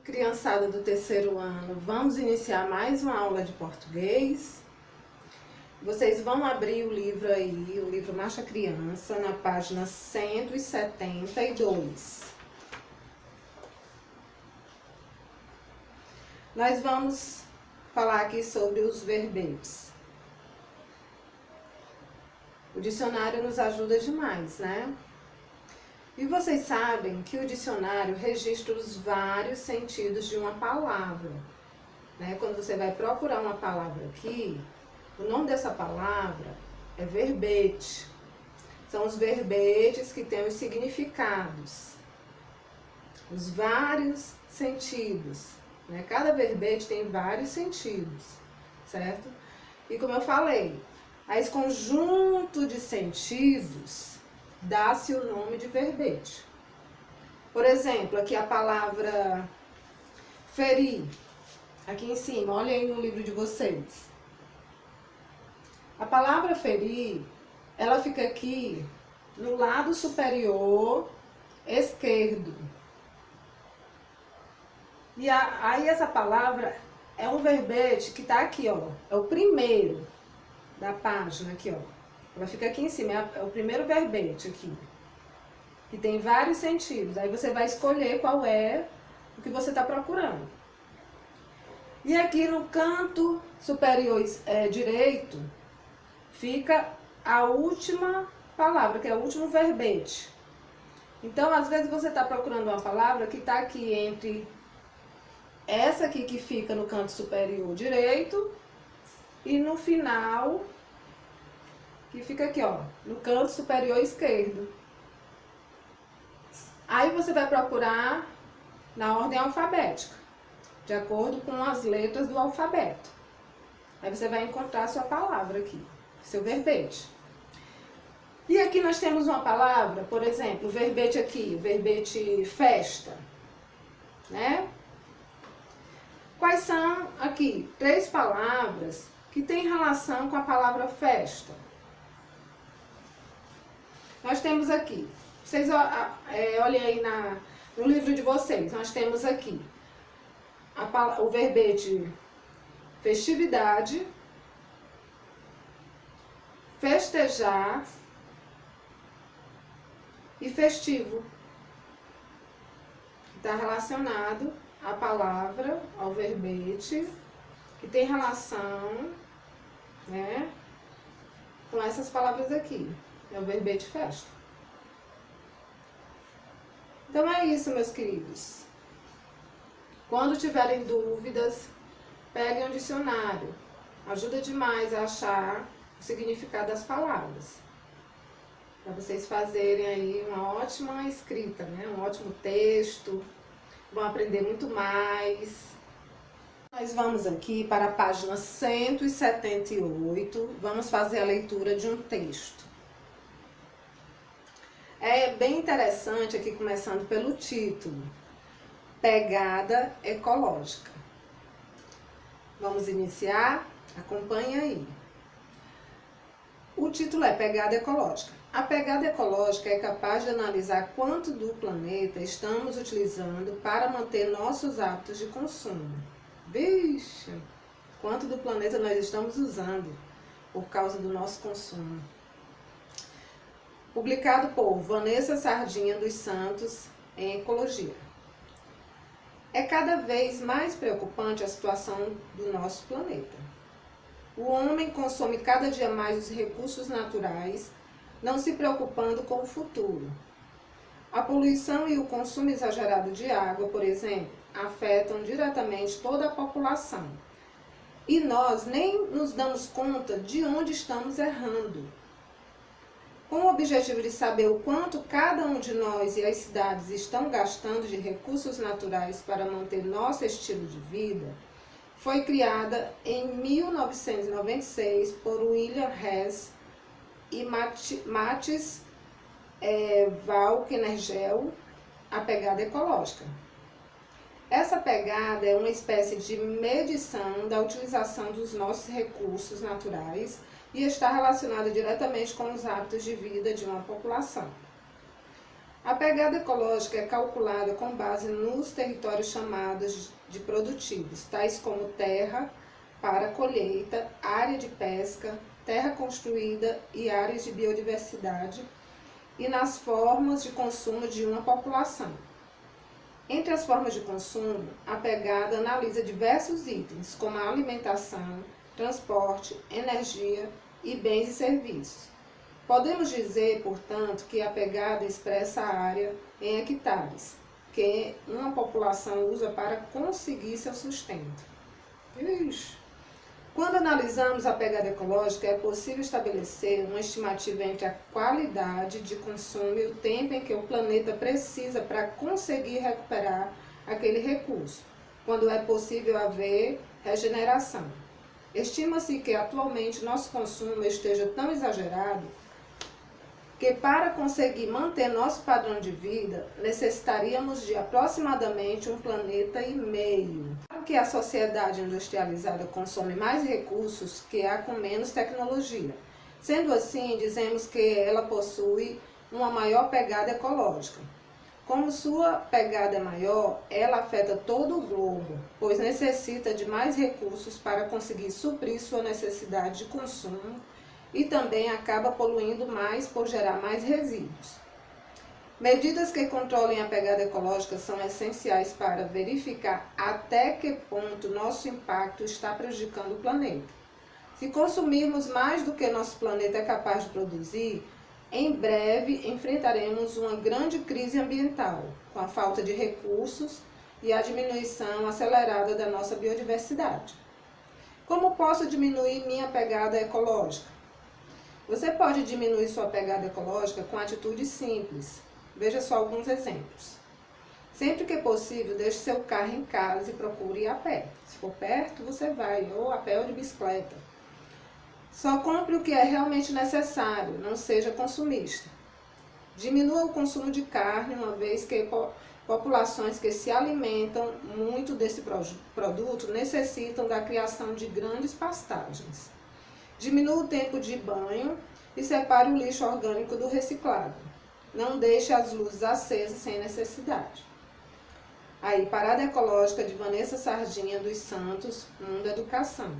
Criançada do terceiro ano, vamos iniciar mais uma aula de português. Vocês vão abrir o livro aí, o livro Marcha Criança, na página 172. Nós vamos falar aqui sobre os verbetes. O dicionário nos ajuda demais, né? E vocês sabem que o dicionário registra os vários sentidos de uma palavra, né? Quando você vai procurar uma palavra aqui, o nome dessa palavra é verbete. São os verbetes que têm os significados, os vários sentidos, né? Cada verbete tem vários sentidos, certo? E como eu falei, a esse conjunto de sentidos dá-se o nome de verbete. Por exemplo, aqui a palavra ferir, aqui em cima, olha aí no livro de vocês. A palavra ferir, ela fica aqui no lado superior esquerdo. E aí essa palavra é um verbete que está aqui, ó, é o primeiro da página aqui, ó. Ela fica aqui em cima, é o primeiro verbete aqui, que tem vários sentidos. Aí você vai escolher qual é o que você está procurando. E aqui no canto superior direito, fica a última palavra, que é o último verbete. Então, às vezes você está procurando uma palavra que está aqui entre essa aqui que fica no canto superior direito e no final, que fica aqui, ó, no canto superior esquerdo. Aí você vai procurar na ordem alfabética, de acordo com as letras do alfabeto. Aí você vai encontrar a sua palavra aqui, seu verbete. E aqui nós temos uma palavra, por exemplo, o verbete aqui, o verbete festa, né? Quais são aqui 3 palavras que têm relação com a palavra festa? Nós temos aqui, vocês olhem aí no livro de vocês, nós temos aqui o verbete festividade, festejar e festivo. Está relacionado à palavra, ao verbete, que tem relação, né, com essas palavras aqui. É o verbete festa. Então é isso, meus queridos. Quando tiverem dúvidas, peguem um dicionário. Ajuda demais a achar o significado das palavras. Para vocês fazerem aí uma ótima escrita, né? Um ótimo texto. Vão aprender muito mais. Nós vamos aqui para a página 178. Vamos fazer a leitura de um texto. É bem interessante aqui, começando pelo título, Pegada Ecológica. Vamos iniciar? Acompanhe aí. O título é Pegada Ecológica. A pegada ecológica é capaz de analisar quanto do planeta estamos utilizando para manter nossos hábitos de consumo. Vixe, quanto do planeta nós estamos usando por causa do nosso consumo. Publicado por Vanessa Sardinha dos Santos, em Ecologia. É cada vez mais preocupante a situação do nosso planeta. O homem consome cada dia mais os recursos naturais, não se preocupando com o futuro. A poluição e o consumo exagerado de água, por exemplo, afetam diretamente toda a população. E nós nem nos damos conta de onde estamos errando. Com o objetivo de saber o quanto cada um de nós e as cidades estão gastando de recursos naturais para manter nosso estilo de vida, foi criada em 1996 por William Hess e Matis Valkenergel, a pegada ecológica. Essa pegada é uma espécie de medição da utilização dos nossos recursos naturais e está relacionada diretamente com os hábitos de vida de uma população. A pegada ecológica é calculada com base nos territórios chamados de produtivos, tais como terra para colheita, área de pesca, terra construída e áreas de biodiversidade, e nas formas de consumo de uma população. Entre as formas de consumo, a pegada analisa diversos itens, como a alimentação, transporte, energia e bens e serviços. Podemos dizer, portanto, que a pegada expressa a área em hectares, que uma população usa para conseguir seu sustento. Quando analisamos a pegada ecológica, é possível estabelecer uma estimativa entre a qualidade de consumo e o tempo em que o planeta precisa para conseguir recuperar aquele recurso, quando é possível haver regeneração. Estima-se que atualmente nosso consumo esteja tão exagerado que para conseguir manter nosso padrão de vida, necessitaríamos de aproximadamente 1,5 planeta. Claro que a sociedade industrializada consome mais recursos que a com menos tecnologia. Sendo assim, dizemos que ela possui uma maior pegada ecológica. Como sua pegada é maior, ela afeta todo o globo, pois necessita de mais recursos para conseguir suprir sua necessidade de consumo e também acaba poluindo mais por gerar mais resíduos. Medidas que controlem a pegada ecológica são essenciais para verificar até que ponto nosso impacto está prejudicando o planeta. Se consumirmos mais do que nosso planeta é capaz de produzir, em breve enfrentaremos uma grande crise ambiental, com a falta de recursos e a diminuição acelerada da nossa biodiversidade. Como posso diminuir minha pegada ecológica? Você pode diminuir sua pegada ecológica com atitudes simples. Veja só alguns exemplos. Sempre que possível, deixe seu carro em casa e procure ir a pé. Se for perto, você vai, ou a pé ou de bicicleta. Só compre o que é realmente necessário, não seja consumista. Diminua o consumo de carne, uma vez que populações que se alimentam muito desse produto necessitam da criação de grandes pastagens. Diminua o tempo de banho e separe o lixo orgânico do reciclado. Não deixe as luzes acesas sem necessidade. Aí, Parada Ecológica de Vanessa Sardinha dos Santos, Mundo Educação.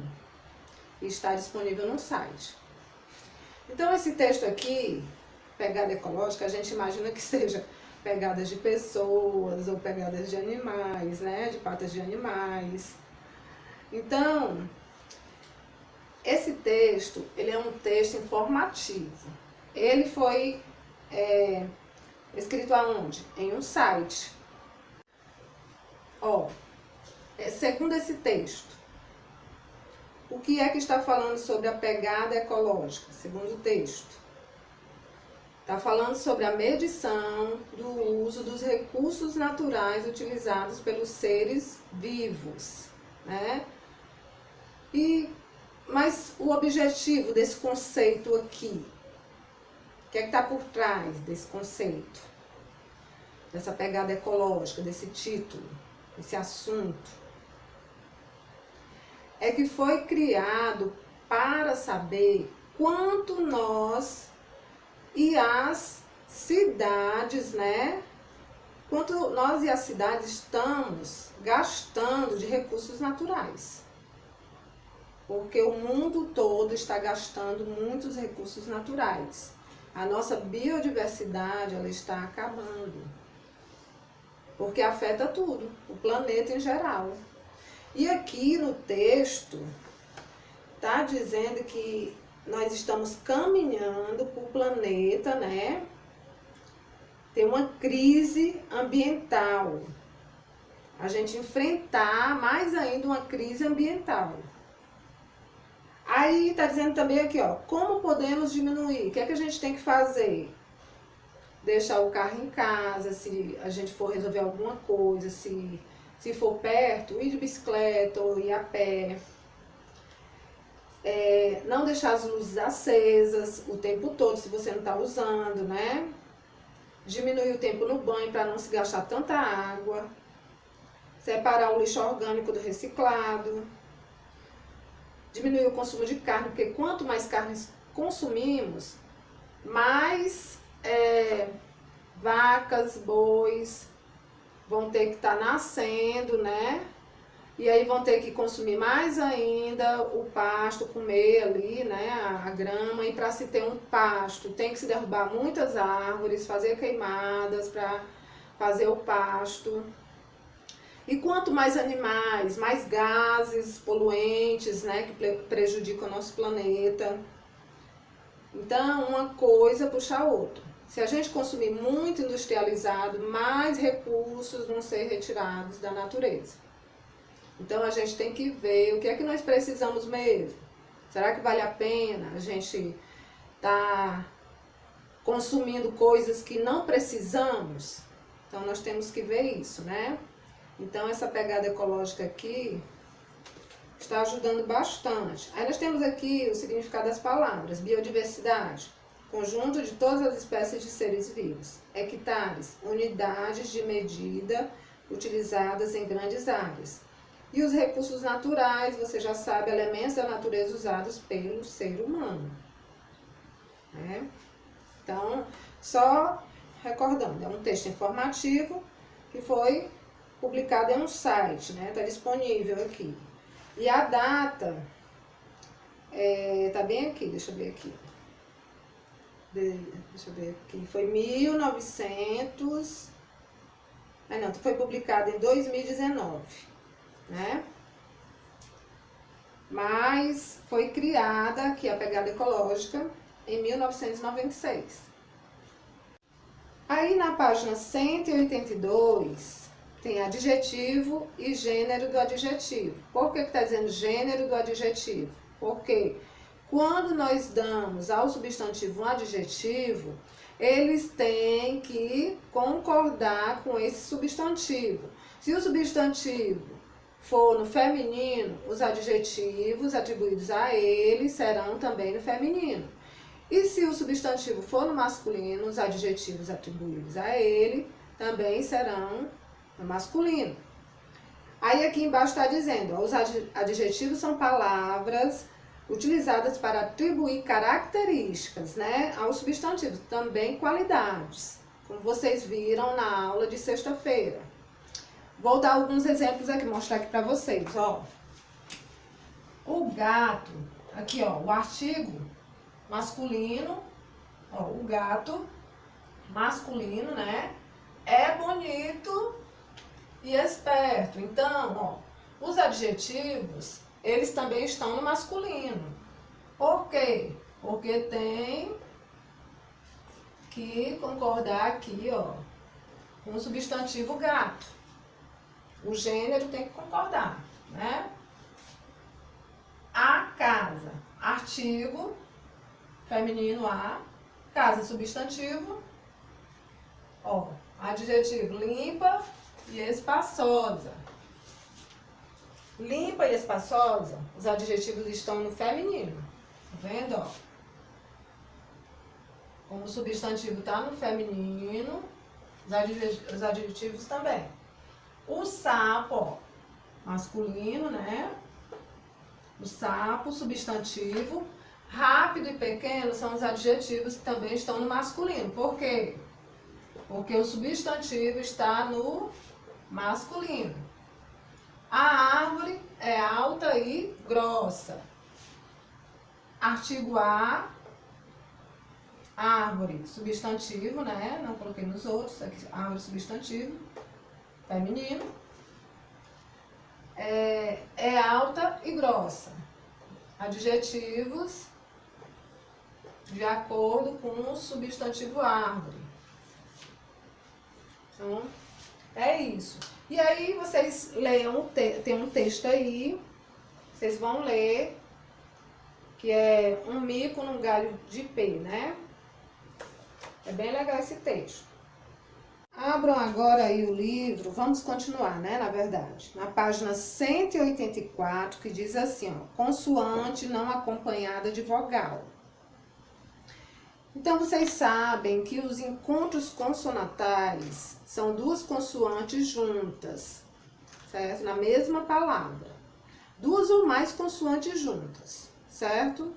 Está disponível no site. Então, esse texto aqui, pegada ecológica, a gente imagina que seja pegadas de pessoas ou pegadas de animais, né? De patas de animais. Então, esse texto, ele é um texto informativo. Ele foi escrito aonde? Em um site. Segundo esse texto, o que é que está falando sobre a pegada ecológica? Segundo o texto, está falando sobre a medição do uso dos recursos naturais utilizados pelos seres vivos, né? Mas o objetivo desse conceito aqui, o que é que está por trás desse conceito, dessa pegada ecológica, desse título, desse assunto? É que foi criado para saber quanto nós e as cidades, né? Quanto nós e as cidades estamos gastando de recursos naturais. Porque o mundo todo está gastando muitos recursos naturais. A nossa biodiversidade, ela está acabando. Porque afeta tudo, o planeta em geral. E aqui no texto, está dizendo que nós estamos caminhando para o planeta, né? Ter uma crise ambiental. A gente enfrentar mais ainda uma crise ambiental. Aí está dizendo também aqui, ó, como podemos diminuir? O que é que a gente tem que fazer? Deixar o carro em casa, se a gente for resolver alguma coisa, se for perto, ir de bicicleta ou ir a pé. Não deixar as luzes acesas o tempo todo, se você não está usando, né? Diminuir o tempo no banho para não se gastar tanta água. Separar o lixo orgânico do reciclado. Diminuir o consumo de carne, porque quanto mais carne consumimos, mais vacas, bois vão ter que estar nascendo, né? E aí vão ter que consumir mais ainda o pasto, comer ali, né, a grama. E para se ter um pasto, tem que se derrubar muitas árvores, fazer queimadas para fazer o pasto. E quanto mais animais, mais gases poluentes, né, que prejudicam o nosso planeta. Então, uma coisa puxa a outra. Se a gente consumir muito industrializado, mais recursos vão ser retirados da natureza. Então, a gente tem que ver o que é que nós precisamos mesmo. Será que vale a pena a gente estar consumindo coisas que não precisamos? Então, nós temos que ver isso, né? Então, essa pegada ecológica aqui está ajudando bastante. Aí nós temos aqui o significado das palavras: biodiversidade, conjunto de todas as espécies de seres vivos. Hectares, unidades de medida utilizadas em grandes áreas. E os recursos naturais, você já sabe, elementos da natureza usados pelo ser humano. Né? Então, só recordando, é um texto informativo que foi publicado em um site, né? Está disponível aqui. E a data, tá bem aqui, deixa eu ver aqui. Deixa eu ver aqui, foi 1900... não, foi publicado em 2019, né? Mas foi criada aqui a pegada ecológica em 1996. Aí na página 182 tem adjetivo e gênero do adjetivo. Por que está dizendo gênero do adjetivo? Porque quando nós damos ao substantivo um adjetivo, eles têm que concordar com esse substantivo. Se o substantivo for no feminino, os adjetivos atribuídos a ele serão também no feminino. E se o substantivo for no masculino, os adjetivos atribuídos a ele também serão no masculino. Aí aqui embaixo está dizendo, ó, os adjetivos são palavras utilizadas para atribuir características, né, aos substantivos, também qualidades, como vocês viram na aula de sexta-feira. Vou dar alguns exemplos aqui, mostrar aqui para vocês, ó. O gato, aqui ó, o artigo masculino, ó, o gato masculino, né, é bonito e esperto. Então, ó, os adjetivos, eles também estão no masculino. Por quê? Porque tem que concordar aqui, ó, com o substantivo gato. O gênero tem que concordar, né? A casa, artigo, feminino a, casa substantivo, ó, adjetivo limpa e espaçosa. Limpa e espaçosa, os adjetivos estão no feminino, tá vendo, ó? Como o substantivo está no feminino, os adjetivos também. O sapo, ó, masculino, né? O sapo, substantivo. Rápido e pequeno são os adjetivos que também estão no masculino. Por quê? Porque o substantivo está no masculino. A árvore é alta e grossa. Artigo A, árvore, substantivo, né? Não coloquei nos outros, aqui, árvore, substantivo, feminino. É alta e grossa. Adjetivos de acordo com o substantivo árvore. Então, é isso. E aí vocês leiam, tem um texto aí, vocês vão ler, que é um mico num galho de ipê, né? É bem legal esse texto. Abram agora aí o livro, vamos continuar, né, na verdade. Na página 184, que diz assim, ó, consoante não acompanhada de vogal. Então, vocês sabem que os encontros consonantais são duas consoantes juntas, certo? Na mesma palavra. Duas ou mais consoantes juntas, certo?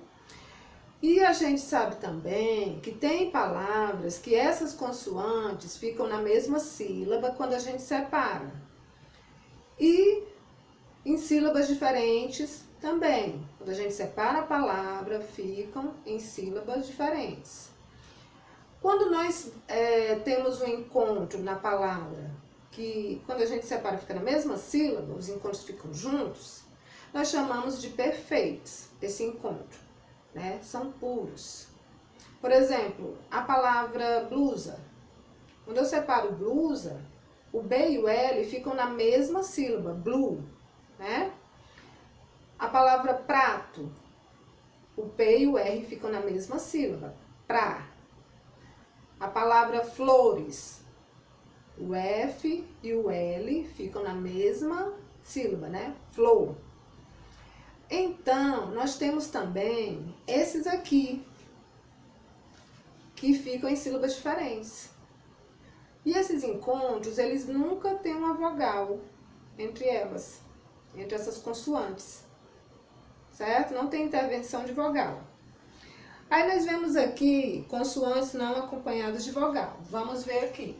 E a gente sabe também que tem palavras que essas consoantes ficam na mesma sílaba quando a gente separa. E em sílabas diferentes também. Quando a gente separa a palavra, ficam em sílabas diferentes. Quando nós temos um encontro na palavra, que quando a gente separa fica na mesma sílaba, os encontros ficam juntos, nós chamamos de perfeitos esse encontro, né? São puros. Por exemplo, a palavra blusa. Quando eu separo blusa, o B e o L ficam na mesma sílaba, blue, né? A palavra prato, o P e o R ficam na mesma sílaba, pra. A palavra flores, o F e o L ficam na mesma sílaba, né? Flor. Então, nós temos também esses aqui, que ficam em sílabas diferentes. E esses encontros, eles nunca têm uma vogal entre elas, entre essas consoantes, certo? Não tem intervenção de vogal. Aí nós vemos aqui consoantes não acompanhadas de vogal. Vamos ver aqui.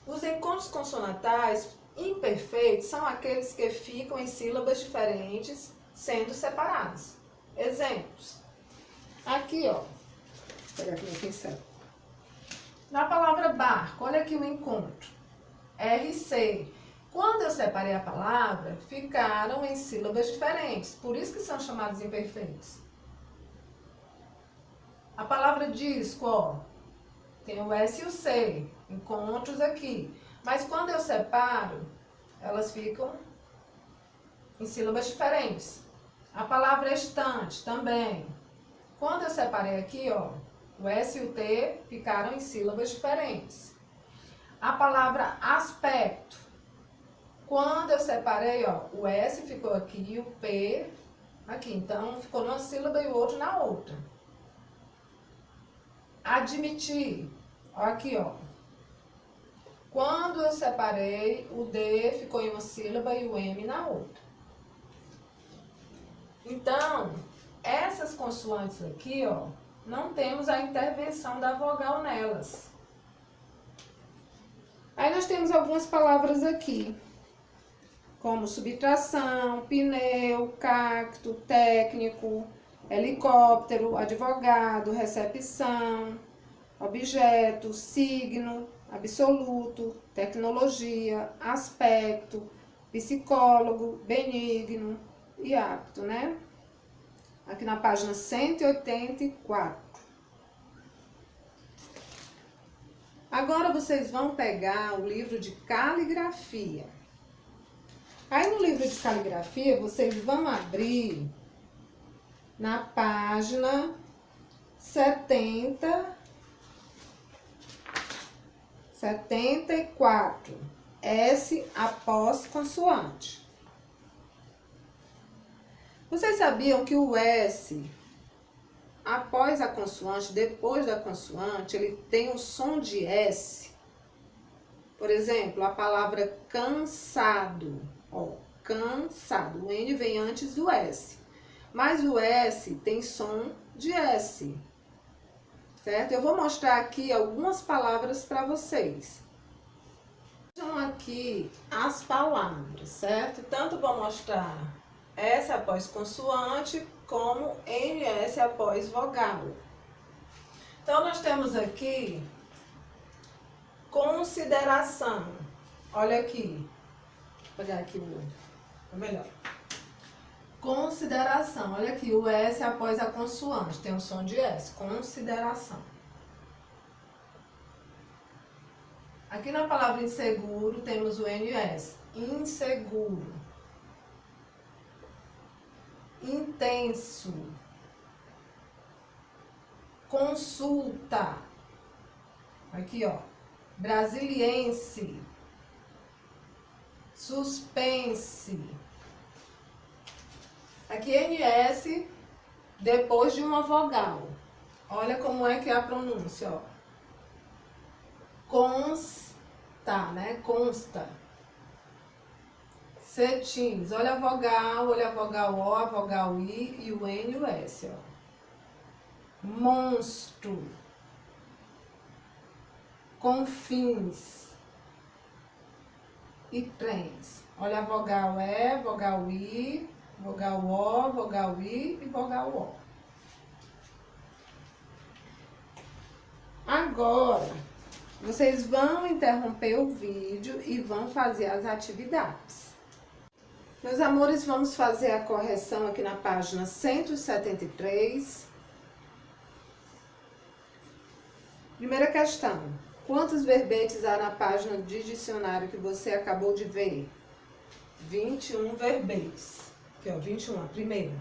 Os encontros consonantais imperfeitos são aqueles que ficam em sílabas diferentes, sendo separados. Exemplos. Aqui, ó. Vou pegar aqui meu pincel. Na palavra barco, olha aqui o encontro. RC. Quando eu separei a palavra, ficaram em sílabas diferentes. Por isso que são chamados imperfeitos. A palavra disco, ó, tem o S e o C, encontros aqui. Mas quando eu separo, elas ficam em sílabas diferentes. A palavra estante também. Quando eu separei aqui, ó, o S e o T ficaram em sílabas diferentes. A palavra aspecto. Quando eu separei, ó, o S ficou aqui e o P aqui. Então, ficou numa sílaba e o outro na outra. Admitir. Ó, aqui, ó. Quando eu separei, o D ficou em uma sílaba e o M na outra. Então, essas consoantes aqui, ó, não temos a intervenção da vogal nelas. Aí nós temos algumas palavras aqui, como subtração, pneu, cacto, técnico, helicóptero, advogado, recepção, objeto, signo, absoluto, tecnologia, aspecto, psicólogo, benigno e apto, né? Aqui na página 184. Agora vocês vão pegar o livro de caligrafia. Aí no livro de caligrafia, vocês vão abrir na página 74. S após consoante. Vocês sabiam que o S, após a consoante, depois da consoante, ele tem o som de S? Por exemplo, a palavra cansado. Ó, cansado. O N vem antes do S. Mas o S tem som de S. Certo? Eu vou mostrar aqui algumas palavras para vocês. São aqui as palavras, certo? Tanto vou mostrar S após consoante, como NS após vogal. Então, nós temos aqui consideração. Olha aqui. Vou pegar aqui o melhor. Consideração. Olha aqui, o S após a consoante. Tem o som de S. Consideração. Aqui na palavra inseguro, temos o NS. Inseguro. Intenso, consulta, aqui ó, brasiliense, suspense, aqui NS depois de uma vogal. Olha como é que é a pronúncia, ó. Consta, né? Consta. Cetins, olha a vogal O, a vogal I e o N e o S, ó. monstro, confins e trens. Olha a vogal E, vogal I, vogal O, vogal I e vogal O. Agora, vocês vão interromper o vídeo e vão fazer as atividades. Meus amores, vamos fazer a correção aqui na página 173. Primeira questão. Quantos verbetes há na página de dicionário que você acabou de ver? 21 verbetes. Aqui, ó, 21, a primeira.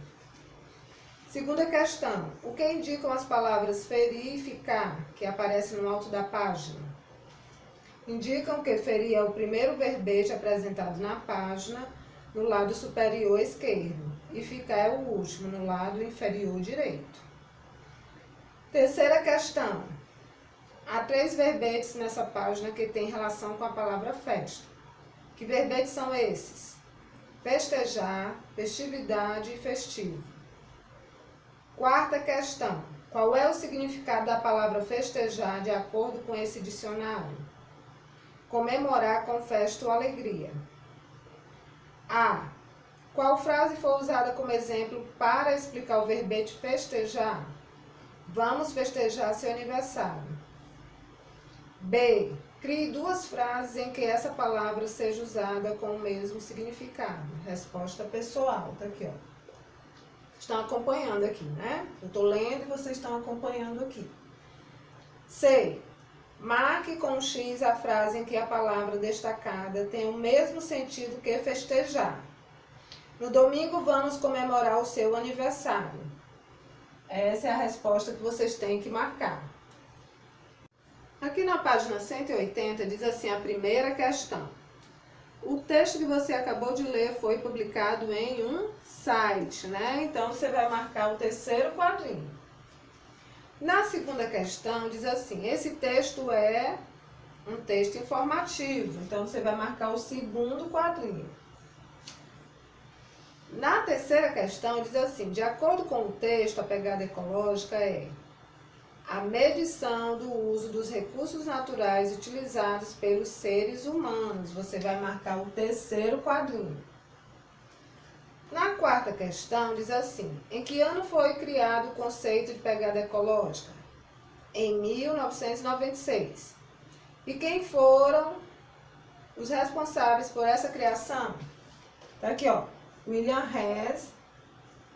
Segunda questão. O que indicam as palavras ferir e ficar, que aparecem no alto da página? Indicam que ferir é o primeiro verbete apresentado na página, no lado superior esquerdo, e ficar é o último, no lado inferior direito. Terceira questão. Há 3 verbetes nessa página que têm relação com a palavra festa. Que verbetes são esses? Festejar, festividade e festivo. Quarta questão. Qual é o significado da palavra festejar de acordo com esse dicionário? Comemorar com festa ou alegria. A. Qual frase foi usada como exemplo para explicar o verbete festejar? Vamos festejar seu aniversário. B. Crie 2 frases em que essa palavra seja usada com o mesmo significado. Resposta pessoal. Tá aqui, ó. Estão acompanhando aqui, né? Eu estou lendo e vocês estão acompanhando aqui. C. Marque com X a frase em que a palavra destacada tem o mesmo sentido que festejar. No domingo vamos comemorar o seu aniversário. Essa é a resposta que vocês têm que marcar. Aqui na página 180 diz assim a primeira questão. O texto que você acabou de ler foi publicado em um site, né? Então você vai marcar o terceiro quadrinho. Na segunda questão diz assim, esse texto é um texto informativo, então você vai marcar o segundo quadrinho. Na terceira questão diz assim, de acordo com o texto, a pegada ecológica é a medição do uso dos recursos naturais utilizados pelos seres humanos. Você vai marcar o terceiro quadrinho. Na quarta questão diz assim, em que ano foi criado o conceito de pegada ecológica? Em 1996. E quem foram os responsáveis por essa criação? Tá aqui, ó, William Hess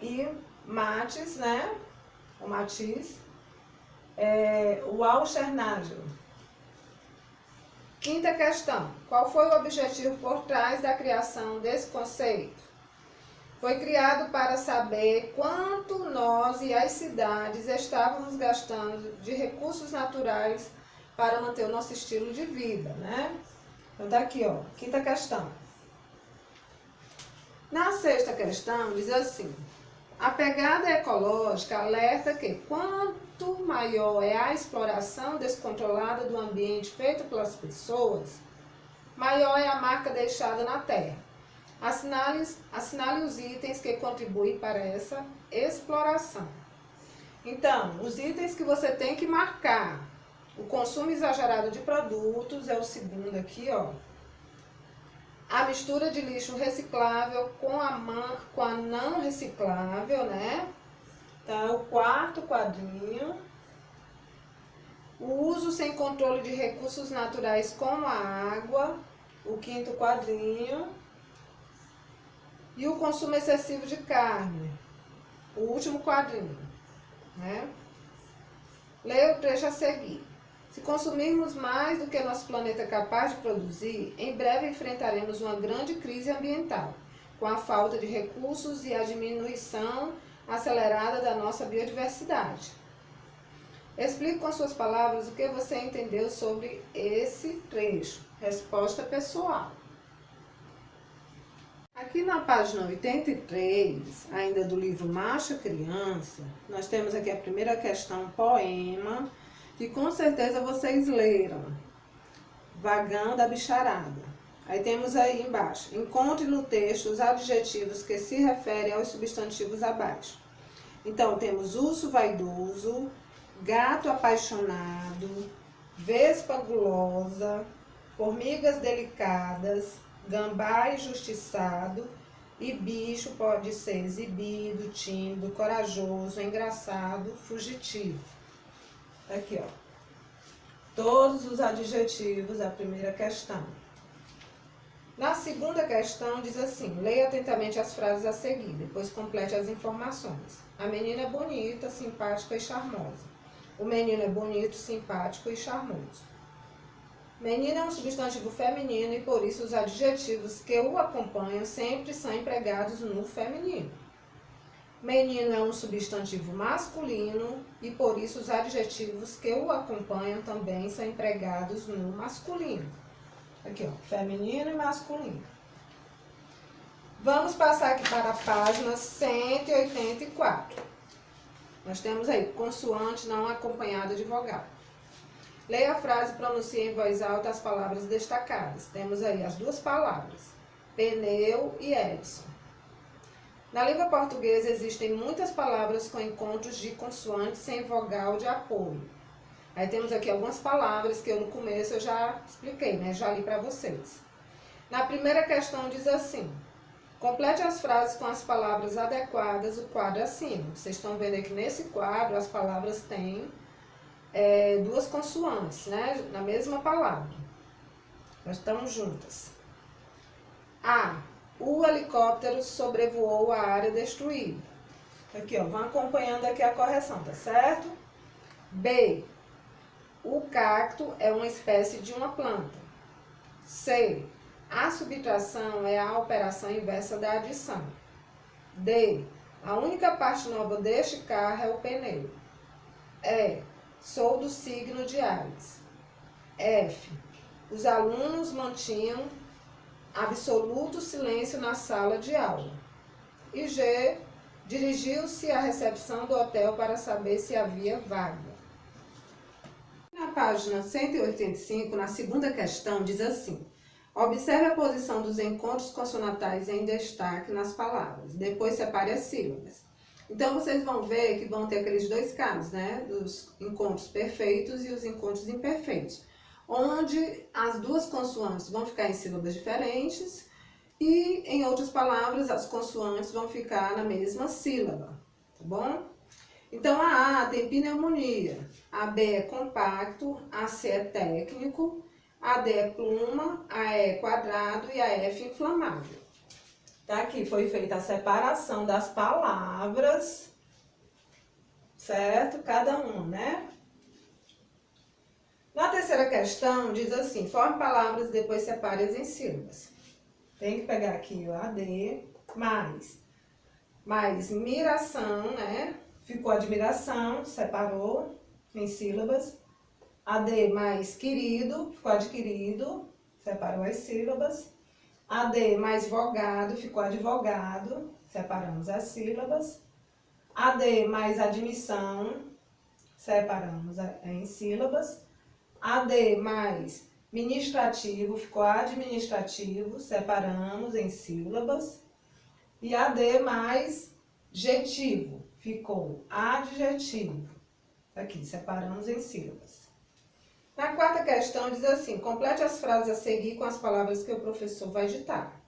e Matisse, né? O Matisse. O Al-Chernagel. Quinta questão. Qual foi o objetivo por trás da criação desse conceito? Foi criado para saber quanto nós e as cidades estávamos gastando de recursos naturais para manter o nosso estilo de vida, né? Então tá aqui, ó, quinta questão. Na sexta questão diz assim, a pegada ecológica alerta que quanto maior é a exploração descontrolada do ambiente feita pelas pessoas, maior é a marca deixada na terra. Assinale os itens que contribuem para essa exploração. Então, os itens que você tem que marcar. O consumo exagerado de produtos é o segundo aqui, ó. A mistura de lixo reciclável com a não reciclável, né? Então, o quarto quadrinho. O uso sem controle de recursos naturais como a água, o quinto quadrinho. E o consumo excessivo de carne, o último quadrinho, né? Leia o trecho a seguir. Se consumirmos mais do que nosso planeta é capaz de produzir, em breve enfrentaremos uma grande crise ambiental, com a falta de recursos e a diminuição acelerada da nossa biodiversidade. Explique com suas palavras o que você entendeu sobre esse trecho. Resposta pessoal. Aqui na página 83, ainda do livro Macho Criança, nós temos aqui a primeira questão, poema, que com certeza vocês leram, Vagão da Bicharada. Aí temos aí embaixo, encontre no texto os adjetivos que se referem aos substantivos abaixo. Então, temos urso vaidoso, gato apaixonado, vespa gulosa, formigas delicadas, gambá injustiçado, e bicho pode ser exibido, tímido, corajoso, engraçado, fugitivo. Aqui, ó. Todos os adjetivos da primeira questão. Na segunda questão diz assim: leia atentamente as frases a seguir, depois complete as informações. A menina é bonita, simpática e charmosa. O menino é bonito, simpático e charmoso. Menina é um substantivo feminino e por isso os adjetivos que o acompanham sempre são empregados no feminino. Menino é um substantivo masculino e por isso os adjetivos que o acompanham também são empregados no masculino. Aqui, ó, feminino e masculino. Vamos passar aqui para a página 184. Nós temos aí consoante não acompanhada de vogal. Leia a frase e pronuncie em voz alta as palavras destacadas. Temos aí as duas palavras, pneu e Edson. Na língua portuguesa existem muitas palavras com encontros de consoantes sem vogal de apoio. Aí temos aqui algumas palavras que eu no começo eu já expliquei, né? Já li para vocês. Na primeira questão diz assim: complete as frases com as palavras adequadas, o quadro acima. Vocês estão vendo aqui nesse quadro as palavras têm duas consoantes, né? Na mesma palavra. Nós estamos juntas. A. O helicóptero sobrevoou a área destruída. Aqui, ó, vão acompanhando aqui a correção, tá certo? B. O cacto é uma espécie de uma planta. C. A subtração é a operação inversa da adição. D. A única parte nova deste carro é o pneu. E. Sou do signo de Áries. F. Os alunos mantinham absoluto silêncio na sala de aula. E G. Dirigiu-se à recepção do hotel para saber se havia vaga. Na página 185, na segunda questão, diz assim: observe a posição dos encontros consonantais em destaque nas palavras. Depois separe as sílabas. Então, vocês vão ver que vão ter aqueles dois casos, né? Dos encontros perfeitos e os encontros imperfeitos, onde as duas consoantes vão ficar em sílabas diferentes e, em outras palavras, as consoantes vão ficar na mesma sílaba, tá bom? Então, a A tem pneumonia, a B é compacto, a C é técnico, a D é pluma, a E é quadrado e a F inflamável. Tá aqui, foi feita a separação das palavras, certo? Cada uma, né? Na terceira questão, diz assim: forme palavras e depois separe-as em sílabas. Tem que pegar aqui o AD, mais miração, né? Ficou admiração, separou em sílabas. AD mais querido, ficou adquirido, separou as sílabas. AD mais vogado, ficou advogado, separamos as sílabas. AD mais admissão, separamos em sílabas. AD mais ministrativo, ficou administrativo, separamos em sílabas. E AD mais jetivo, ficou adjetivo. Aqui, separamos em sílabas. Na quarta questão diz assim: complete as frases a seguir com as palavras que o professor vai ditar.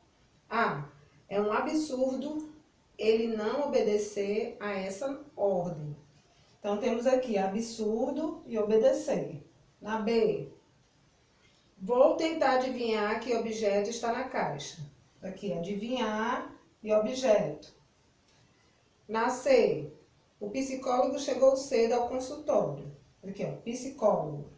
A. É um absurdo ele não obedecer a essa ordem. Então, temos aqui absurdo e obedecer. Na B. Vou tentar adivinhar que objeto está na caixa. Aqui, adivinhar e objeto. Na C. O psicólogo chegou cedo ao consultório. Aqui, ó, psicólogo.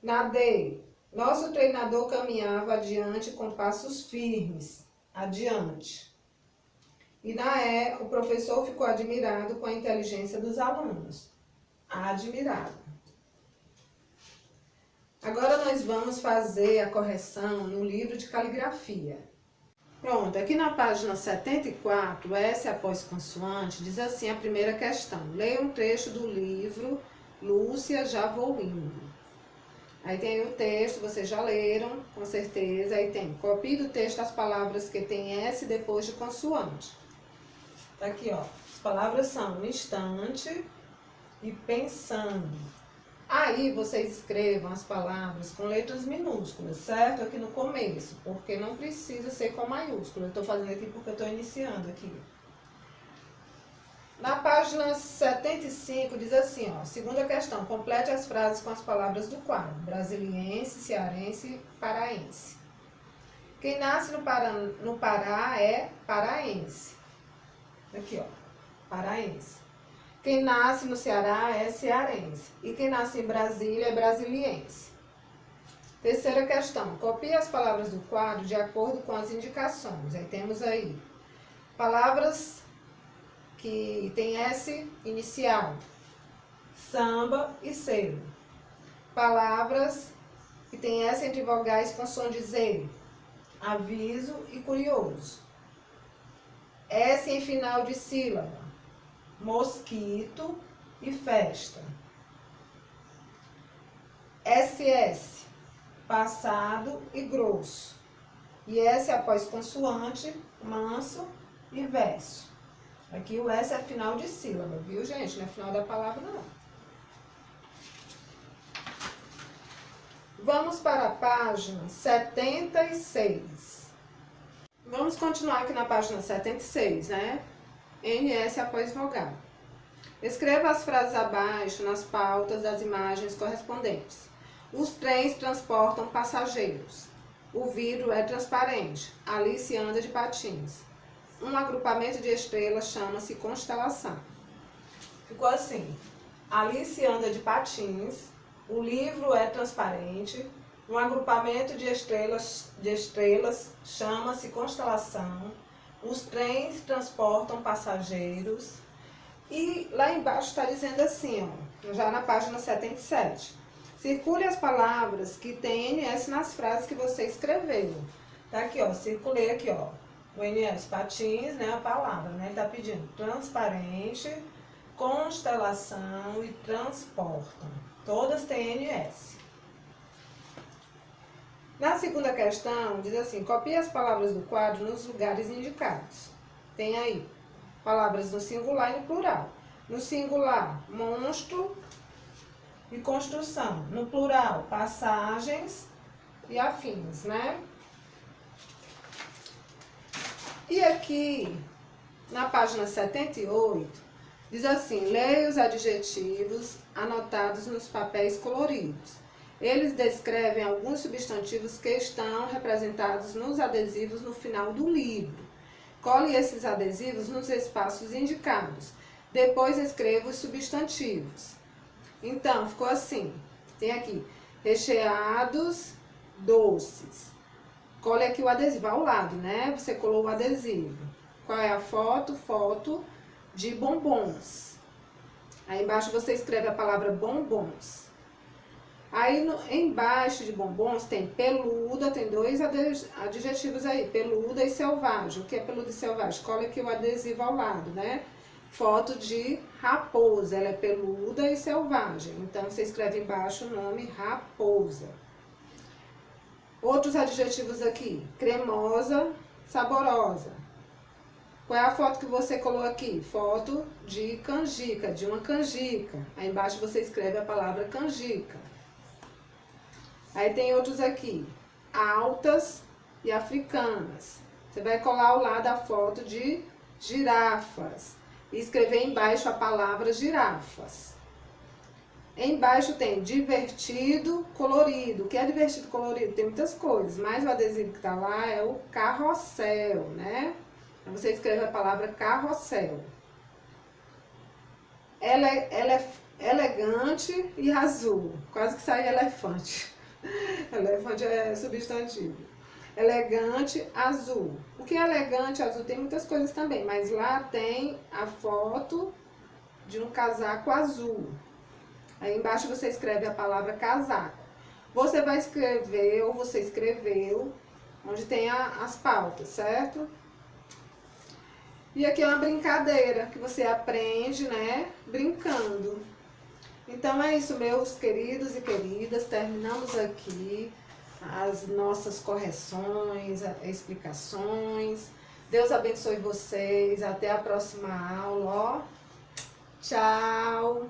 Na D, nosso treinador caminhava adiante com passos firmes, adiante. E na E, o professor ficou admirado com a inteligência dos alunos, admirado. Agora nós vamos fazer a correção no livro de caligrafia. Pronto, aqui na página 74, S após consoante, diz assim a primeira questão: leia um trecho do livro Lúcia, já vou indo. Aí tem o texto, vocês já leram, com certeza. Aí tem, copie do texto as palavras que tem S depois de consoante. Tá aqui, ó. palavras são instante e pensando. Aí vocês escrevam as palavras com letras minúsculas, certo? Aqui no começo, porque não precisa ser com maiúscula. Eu estou fazendo aqui porque eu estou iniciando aqui. Na página 75 diz assim, ó, segunda questão, complete as frases com as palavras do quadro, brasiliense, cearense, paraense. Quem nasce no Pará é paraense. Aqui, ó, paraense. Quem nasce no Ceará é cearense. E quem nasce em Brasília é brasiliense. Terceira questão, copie as palavras do quadro de acordo com as indicações. Aí temos aí palavras que tem S inicial, samba e selo. Palavras que tem S entre vogais com som de Z, aviso e curioso. S em final de sílaba, mosquito e festa. SS, passado e grosso. E S após consoante, manso e verso. Aqui o S é final de sílaba, viu, gente? Não é final da palavra, não. Vamos para a página 76. Vamos continuar aqui na página 76, né? NS após vogal. Escreva as frases abaixo nas pautas das imagens correspondentes. Os trens transportam passageiros. O vidro é transparente. Alice anda de patins. Um agrupamento de estrelas chama-se constelação. Ficou assim. Alice anda de patins. O livro é transparente. Um agrupamento de estrelas chama-se constelação. Os trens transportam passageiros. E lá embaixo está dizendo assim, ó, já na página 77. Circule as palavras que tem NS nas frases que você escreveu. Tá aqui, ó, circulei aqui, ó. O NS, patins, né, a palavra, né? Tá pedindo transparente, constelação e transportam. Todas têm NS. Na segunda questão, diz assim, copie as palavras do quadro nos lugares indicados. Tem aí palavras no singular e no plural. No singular, monstro e construção. No plural, passagens e afins, né? E aqui, na página 78, diz assim, leia os adjetivos anotados nos papéis coloridos. Eles descrevem alguns substantivos que estão representados nos adesivos no final do livro. Cole esses adesivos nos espaços indicados. Depois escreva os substantivos. Então, ficou assim. Tem aqui, recheados, doces. Cole aqui o adesivo ao lado, né? Você colou o adesivo. Qual é a foto? Foto de bombons. Aí embaixo você escreve a palavra bombons. Aí embaixo de bombons tem peluda, tem dois adjetivos aí, peluda e selvagem. O que é peluda e selvagem? Cola aqui o adesivo ao lado, né? Foto de raposa, ela é peluda e selvagem. Então você escreve embaixo o nome raposa. Outros adjetivos aqui, cremosa, saborosa. Qual é a foto que você colocou aqui? Foto de canjica, de uma canjica. Aí embaixo você escreve a palavra canjica. Aí tem outros aqui, altas e africanas. Você vai colar ao lado a foto de girafas e escrever embaixo a palavra girafas. Embaixo tem divertido, colorido. O que é divertido, colorido? Tem muitas coisas, mas o adesivo que está lá é o carrossel, né? Então você escreve a palavra carrossel. Ela é elegante e azul. Quase que sai elefante. Elefante é substantivo. Elegante, azul. O que é elegante, azul? Tem muitas coisas também, mas lá tem a foto de um casaco azul. Aí embaixo você escreve a palavra casaco. Você vai escrever, ou você escreveu, onde tem as pautas, certo? E aqui é uma brincadeira que você aprende, né, brincando. Então é isso, meus queridos e queridas, terminamos aqui as nossas correções, explicações Deus abençoe vocês. Até a próxima aula. Ó. Tchau.